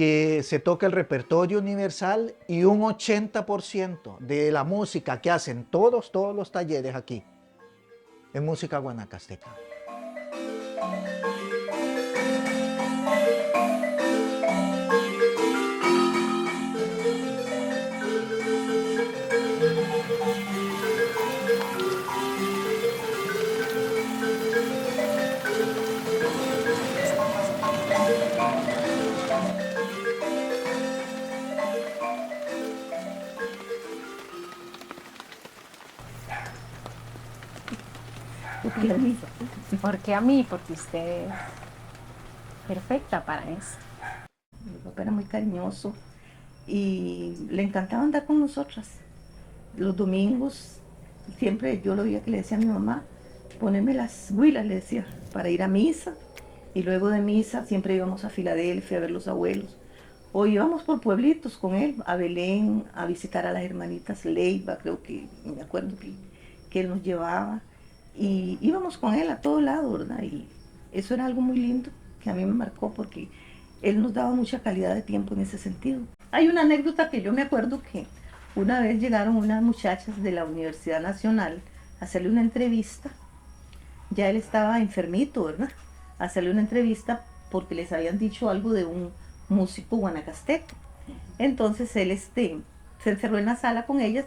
que se toca el repertorio universal y un 80% de la música que hacen todos los talleres aquí es música guanacasteca. ¿Por qué a mí? Porque usted es perfecta para eso. Mi papá era muy cariñoso y le encantaba andar con nosotras. Los domingos, siempre yo lo oía que le decía a mi mamá, poneme las huilas, le decía, para ir a misa. Y luego de misa siempre íbamos a Filadelfia a ver los abuelos. O íbamos por pueblitos con él, a Belén, a visitar a las hermanitas Leiva, creo que, me acuerdo que él nos llevaba. Y íbamos con él a todo lado, ¿verdad? Y eso era algo muy lindo que a mí me marcó porque él nos daba mucha calidad de tiempo en ese sentido. Hay una anécdota que yo me acuerdo que una vez llegaron unas muchachas de la Universidad Nacional a hacerle una entrevista. Ya él estaba enfermito, ¿verdad? A hacerle una entrevista porque les habían dicho algo de un músico guanacasteco. Entonces él se encerró en la sala con ellas,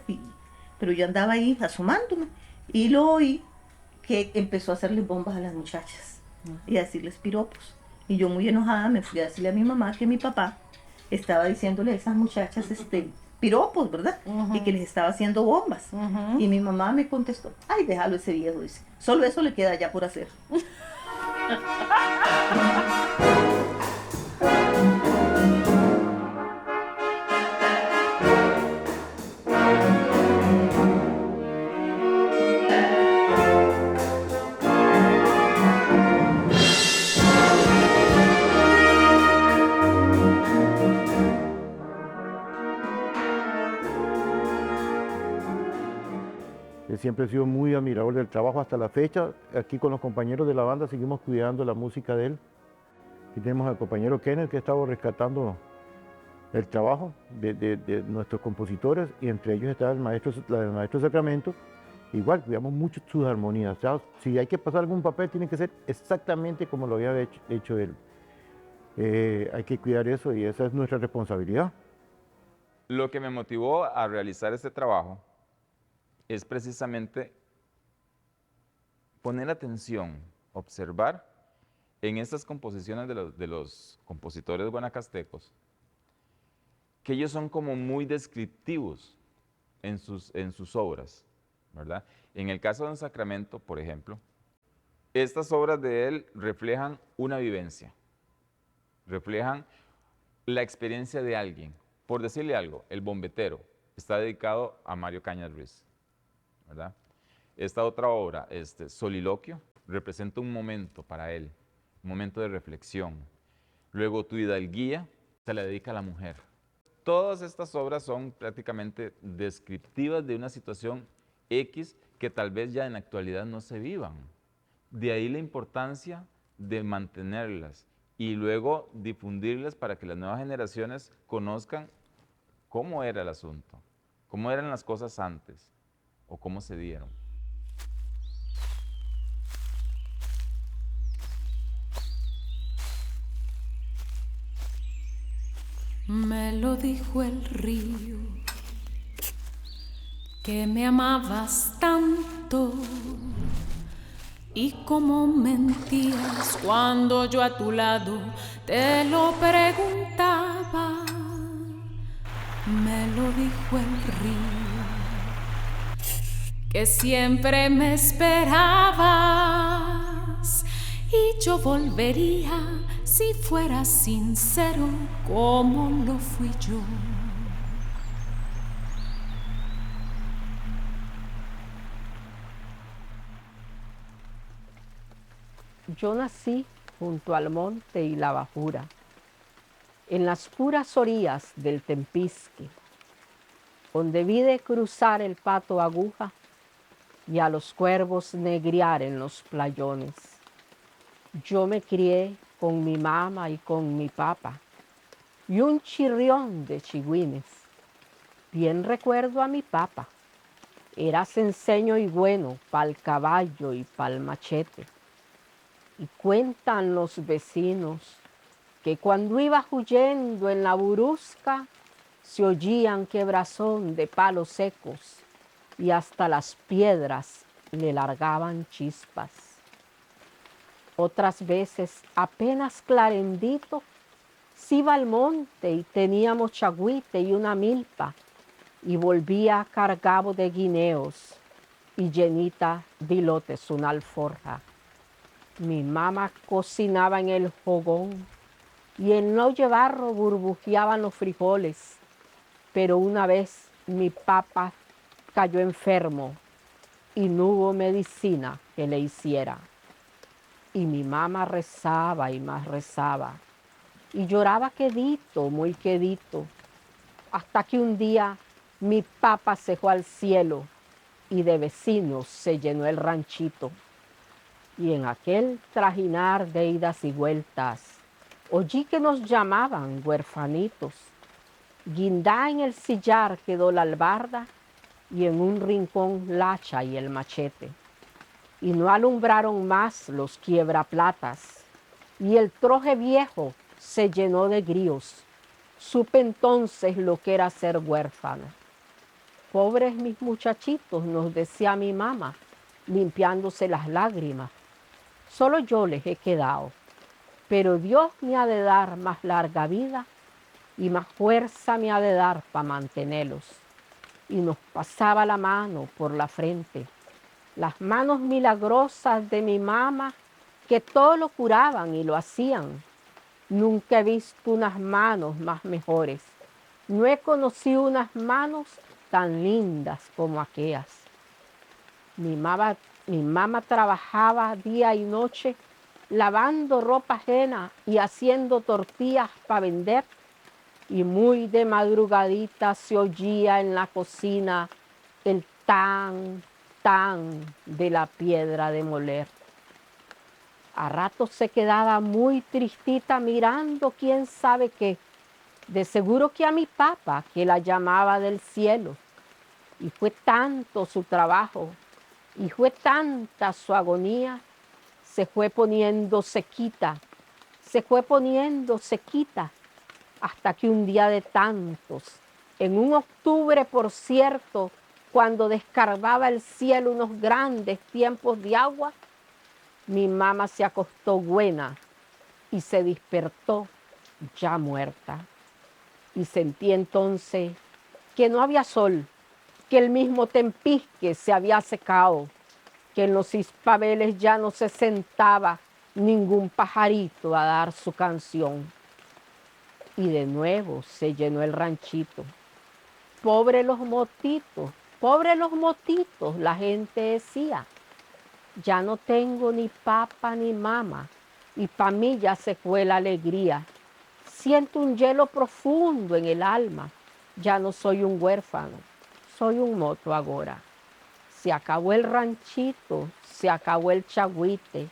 pero yo andaba ahí asomándome y lo oí que empezó a hacerle bombas a las muchachas y a decirles piropos. Y yo muy enojada me fui a decirle a mi mamá que mi papá estaba diciéndole a esas muchachas piropos, ¿verdad? Y que les estaba haciendo bombas. Y mi mamá me contestó, ay, déjalo ese viejo, dice. Solo eso le queda ya por hacer. Siempre he sido muy admirador del trabajo hasta la fecha. Aquí con los compañeros de la banda seguimos cuidando la música de él. Aquí tenemos al compañero Kenneth que ha estado rescatando el trabajo de nuestros compositores y entre ellos está el maestro Sacramento. Igual, cuidamos mucho sus armonías. O sea, si hay que pasar algún papel tiene que ser exactamente como lo había hecho él. Hay que cuidar eso y esa es nuestra responsabilidad. Lo que me motivó a realizar este trabajo es precisamente poner atención, observar en estas composiciones de los compositores guanacastecos, que ellos son como muy descriptivos en sus obras, ¿verdad? En el caso de Don Sacramento, por ejemplo, estas obras de él reflejan una vivencia, reflejan la experiencia de alguien. Por decirle algo, El Bombetero está dedicado a Mario Cañas Ruiz, ¿verdad? Esta otra obra, Soliloquio, representa un momento para él, un momento de reflexión. Luego Tu Hidalguía se la dedica a la mujer. Todas estas obras son prácticamente descriptivas de una situación X que tal vez ya en la actualidad no se vivan. De ahí la importancia de mantenerlas y luego difundirlas para que las nuevas generaciones conozcan cómo era el asunto, cómo eran las cosas antes o cómo se dieron. Me lo dijo el río, que me amabas tanto y cómo mentías cuando yo a tu lado te lo preguntaba. Me lo dijo el río, que siempre me esperabas y yo volvería si fueras sincero como lo fui yo. Yo nací junto al monte y la bajura, en las puras orillas del Tempisque, donde vi de cruzar el pato aguja y a los cuervos negrear en los playones. Yo me crié con mi mamá y con mi papá, y un chirrión de chigüines. Bien recuerdo a mi papá. Era censeño y bueno pa'l caballo y pa'l machete. Y cuentan los vecinos que cuando iba huyendo en la burusca se oían quebrazón de palos secos y hasta las piedras le largaban chispas. Otras veces, apenas clarendito, se iba al monte y teníamos chagüite y una milpa y volvía cargado de guineos y llenita de lotes una alforja. Mi mamá cocinaba en el fogón y en el hoyo barro burbujeaban los frijoles, pero una vez mi papá cayó enfermo y no hubo medicina que le hiciera. Y mi mamá rezaba y más rezaba y lloraba quedito, muy quedito, hasta que un día mi papá se fue al cielo y de vecinos se llenó el ranchito. Y en aquel trajinar de idas y vueltas, oí que nos llamaban huerfanitos. Guindá en el sillar quedó la albarda y en un rincón la hacha y el machete. Y no alumbraron más los quiebraplatas, y el troje viejo se llenó de grillos. Supe entonces lo que era ser huérfano. Pobres mis muchachitos, nos decía mi mamá, limpiándose las lágrimas. Solo yo les he quedado, pero Dios me ha de dar más larga vida y más fuerza me ha de dar para mantenerlos. Y nos pasaba la mano por la frente, las manos milagrosas de mi mamá que todo lo curaban y lo hacían. Nunca he visto unas manos más mejores. No he conocido unas manos tan lindas como aquellas. Mi mamá trabajaba día y noche lavando ropa ajena y haciendo tortillas para vender. Y muy de madrugadita se oía en la cocina el tan, tan de la piedra de moler. A ratos se quedaba muy tristita mirando quién sabe qué. De seguro que a mi papá, que la llamaba del cielo. Y fue tanto su trabajo, y fue tanta su agonía, se fue poniendo sequita, hasta que un día de tantos, en un octubre, por cierto, cuando descarbaba el cielo unos grandes tiempos de agua, mi mamá se acostó buena y se despertó ya muerta. Y sentí entonces que no había sol, que el mismo Tempisque se había secado, que en los ispabeles ya no se sentaba ningún pajarito a dar su canción. Y de nuevo se llenó el ranchito. Pobre los motitos, la gente decía. Ya no tengo ni papá ni mamá, y pa' mí ya se fue la alegría. Siento un hielo profundo en el alma. Ya no soy un huérfano, soy un moto ahora. Se acabó el ranchito, se acabó el chagüite,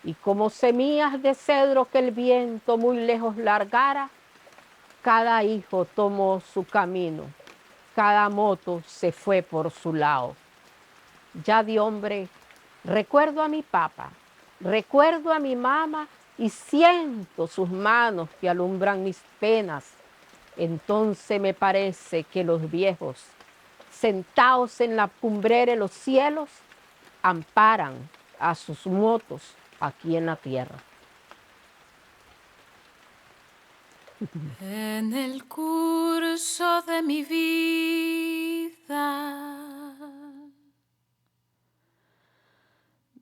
y como semillas de cedro que el viento muy lejos largara, cada hijo tomó su camino, cada moto se fue por su lado. Ya de hombre, recuerdo a mi papá, recuerdo a mi mamá y siento sus manos que alumbran mis penas. Entonces me parece que los viejos, sentados en la cumbrera de los cielos, amparan a sus motos aquí en la tierra. En el curso de mi vida,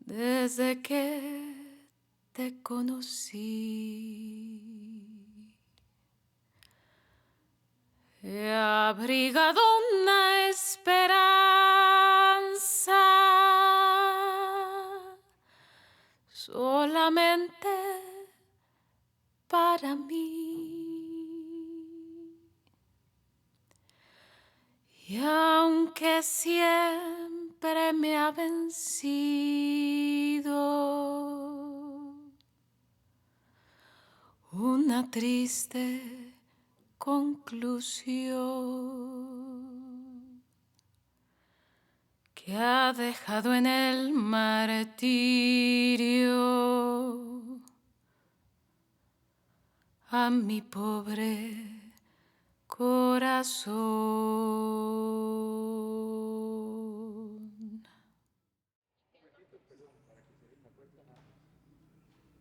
desde que te conocí, he abrigado una esperanza solamente para mí. Y aunque siempre me ha vencido una triste conclusión que ha dejado en el martirio a mi pobre corazón.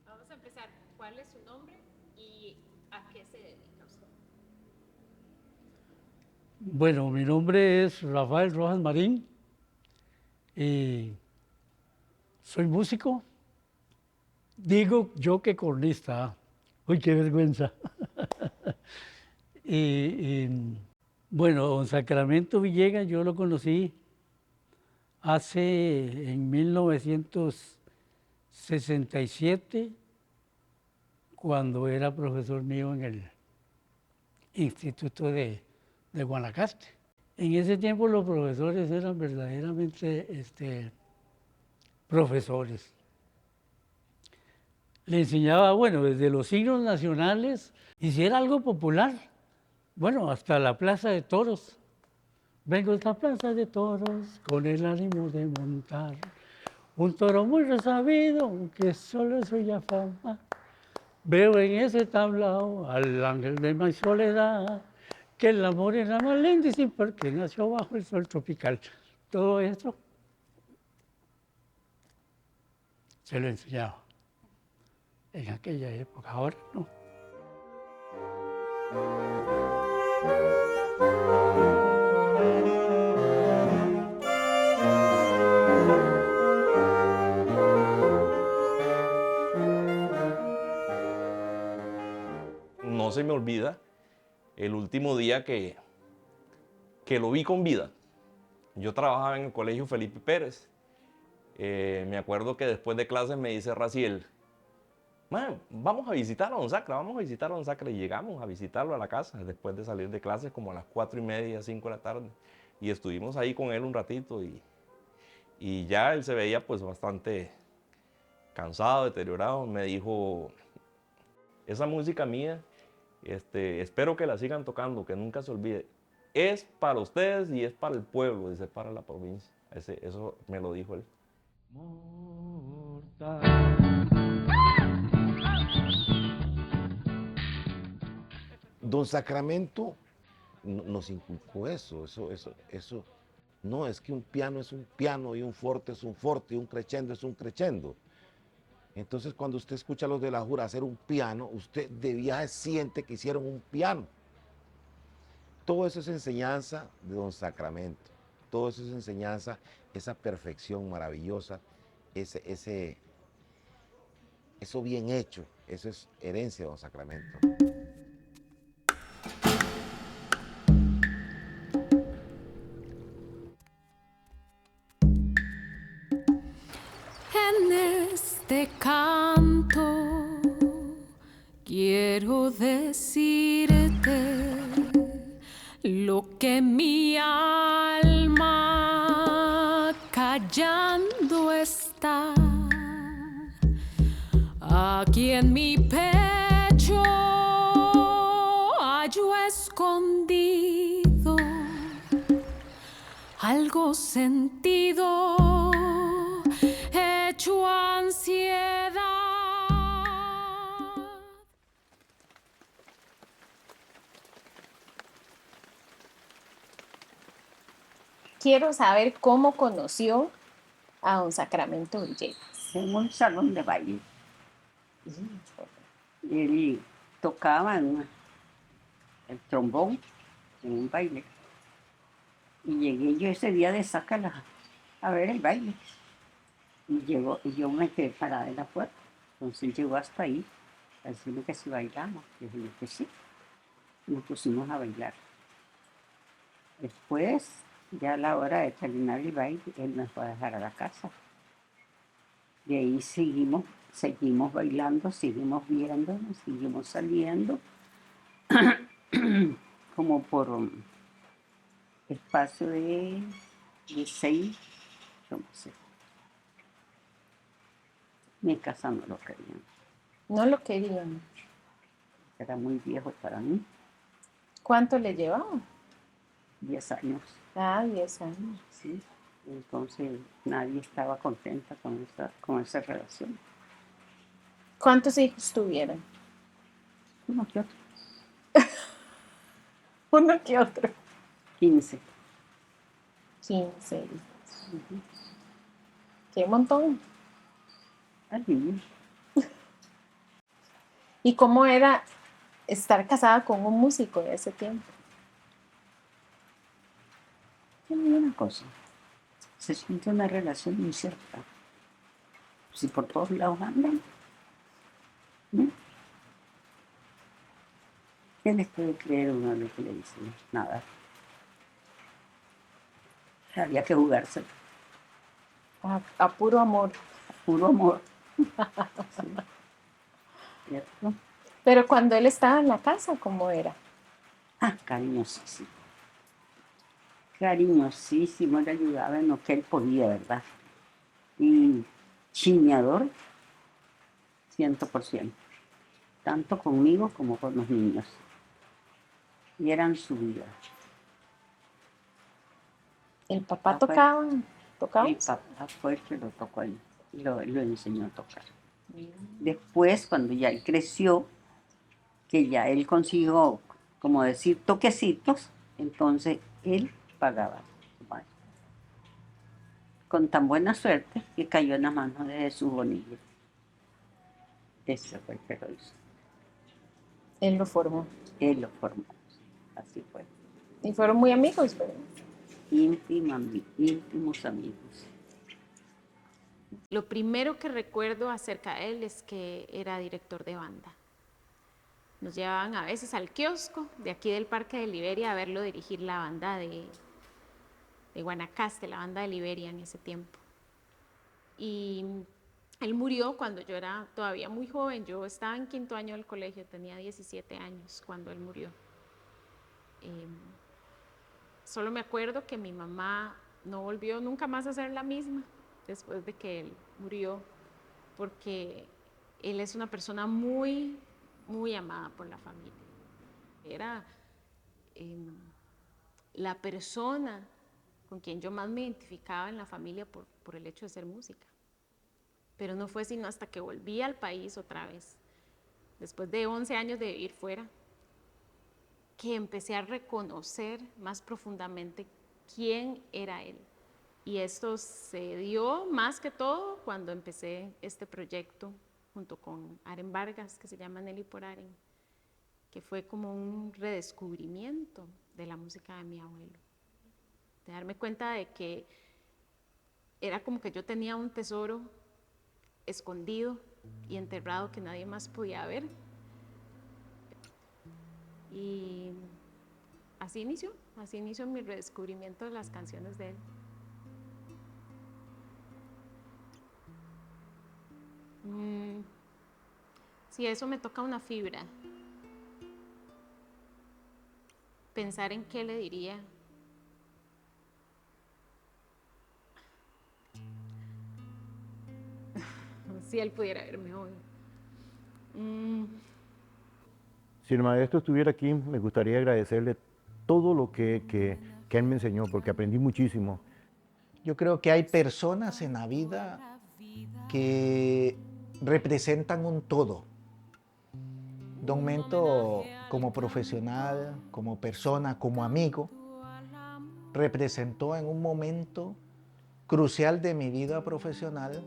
Vamos a empezar. ¿Cuál es su nombre y a qué se dedica usted? Bueno, mi nombre es Rafael Rojas Marín y soy músico. Digo yo que cornista. Uy, qué vergüenza. Bueno, don Sacramento Villegas yo lo conocí en 1967, cuando era profesor mío en el Instituto de Guanacaste. En ese tiempo los profesores eran verdaderamente profesores. Le enseñaba, bueno, desde los signos nacionales, y si era algo popular, bueno, hasta la Plaza de Toros. Vengo a esta Plaza de Toros con el ánimo de montar un toro muy resabido, que solo soy la fama. Veo en ese tablao al ángel de mi soledad, que es la morena más linda y sin par que nació bajo el sol tropical. Todo esto se lo enseñaba en aquella época, ahora no. No se me olvida el último día que lo vi con vida. Yo trabajaba en el colegio Felipe Pérez. Me acuerdo que después de clases me dice Raciel, "Man, vamos a visitar a don Sacra, vamos a visitar a don Sacra". Y llegamos a visitarlo a la casa después de salir de clases como a las 4:30, 5 de la tarde. Y estuvimos ahí con él un ratito y ya él se veía pues bastante cansado, deteriorado. Me dijo, esa música mía, espero que la sigan tocando, que nunca se olvide. Es para ustedes y es para el pueblo, dice, para la provincia. Eso me lo dijo él. Don Sacramento nos inculcó eso. No, es que un piano es un piano y un forte es un forte y un crescendo es un crescendo. Entonces, cuando usted escucha a los de la Jura hacer un piano, usted de viaje siente que hicieron un piano. Todo eso es enseñanza de don Sacramento. Todo eso es enseñanza, esa perfección maravillosa, eso bien hecho, eso es herencia de don Sacramento. En este canto quiero decirte lo que mi alma callando está. Aquí en mi pecho hallo escondido algo sentido, hecho ansiedad. Quiero saber cómo conoció a don Sacramento Villegas. En un salón de baile. Él tocaba el trombón en un baile. Y llegué yo ese día de Sácala a ver el baile. Y yo me quedé parada en la puerta. Entonces llegó hasta ahí a decirme que si bailamos. Yo dije que sí. Y nos pusimos a bailar. Después, ya a la hora de terminar el baile, él me fue a dejar a la casa. De ahí seguimos bailando, seguimos viéndonos, seguimos saliendo, como por espacio de 6, yo no sé. Mi casa no lo querían. No lo querían. Era muy viejo para mí. ¿Cuánto le llevaba? 10 años. Ah, 10 años. Sí. Entonces nadie estaba contenta con esa relación. ¿Cuántos hijos tuvieron? Uno que otro. Uno que otro. 15. 15 hijos. Qué montón. Así. ¿Y cómo era estar casada con un músico en ese tiempo? Tenía una cosa. Se siente una relación incierta. Si por todos lados andan, ¿no? ¿Qué les puede creer uno a lo que le dicen? Nada. Había que jugárselo. A puro amor. Puro amor. Sí. ¿Cierto? Pero cuando él estaba en la casa, ¿cómo era? Ah, cariñosísimo. Cariñosísimo, le ayudaba en lo que él podía, ¿verdad? Y chiñador, 100%. Tanto conmigo como con los niños. Y eran su vida. ¿El papá tocaba? El papá fue el que lo tocó él, lo enseñó a tocar. Después, cuando ya él creció, que ya él consiguió, como decir, toquecitos, entonces él pagaba su maestro. Con tan buena suerte que cayó en las manos de Jesús Bonilla. Ese fue el que lo hizo. Él lo formó. Él lo formó. Así fue. Y fueron muy amigos, ¿verdad? Íntimos amigos. Lo primero que recuerdo acerca de él es que era director de banda. Nos llevaban a veces al kiosco de aquí del Parque de Liberia a verlo dirigir la banda de Guanacaste, la banda de Liberia en ese tiempo. Y él murió cuando yo era todavía muy joven. Yo estaba en 5º año del colegio, tenía 17 años cuando él murió. Solo me acuerdo que mi mamá no volvió nunca más a ser la misma después de que él murió, porque él es una persona muy, muy amada por la familia. Era la persona con quien yo más me identificaba en la familia por el hecho de ser música. Pero no fue sino hasta que volví al país otra vez, después de 11 años de vivir fuera, que empecé a reconocer más profundamente quién era él. Y esto se dio más que todo cuando empecé este proyecto junto con Aren Vargas, que se llama Nelly por Aren, que fue como un redescubrimiento de la música de mi abuelo. De darme cuenta de que era como que yo tenía un tesoro escondido y enterrado que nadie más podía ver. Y así inició mi redescubrimiento de las canciones de él. Sí, eso me toca una fibra. Pensar en qué le diría. Si él pudiera verme hoy. Si el maestro estuviera aquí, me gustaría agradecerle todo lo que él me enseñó, porque aprendí muchísimo. Yo creo que hay personas en la vida que representan un todo. Don Mento, como profesional, como persona, como amigo, representó en un momento crucial de mi vida profesional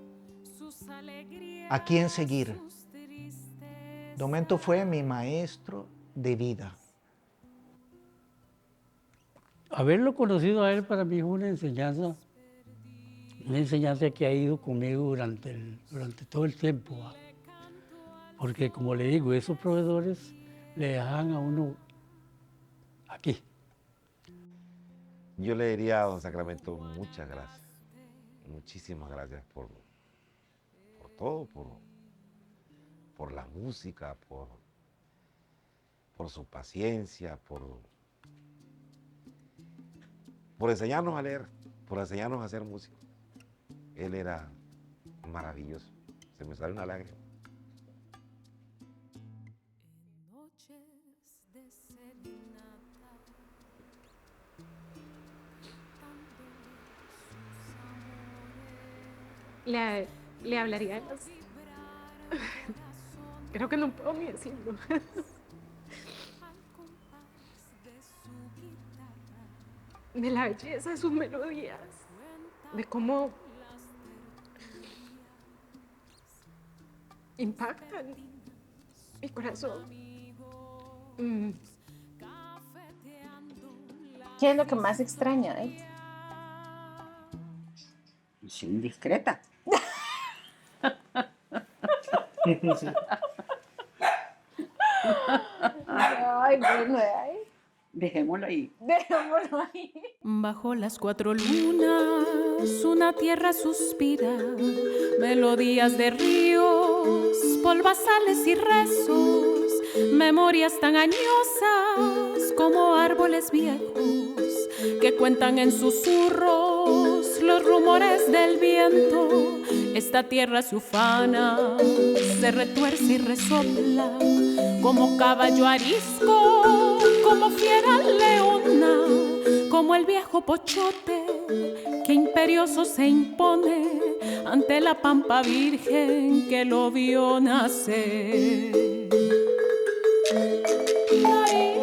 a quién seguir. Don Mento fue mi maestro de vida. Haberlo conocido a él para mí fue una enseñanza que ha ido conmigo durante todo el tiempo. ¿Va? Porque como le digo, esos proveedores le dejan a uno aquí. Yo le diría a don Sacramento muchas gracias, muchísimas gracias por todo, por la música, por su paciencia, por enseñarnos a leer, por enseñarnos a hacer música. Él era maravilloso, se me sale una lágrima. Noches de serenata le hablaría de las... Creo que no puedo ni decirlo. De la belleza de sus melodías, de cómo impactan mi corazón. ¿Qué es lo que más extraña de él? Es indiscreta. Ay, bueno, ay. Dejémoslo ahí. Dejémoslo ahí. Bajo las 4 lunas, una tierra suspira, melodías de ríos, polvazales y rezos, memorias tan añosas como árboles viejos que cuentan en susurros los rumores del viento. Esta tierra se ufana, se retuerce y resopla como caballo arisco, como fiera leona, como el viejo pochote que imperioso se impone ante la pampa virgen que lo vio nacer. Ay,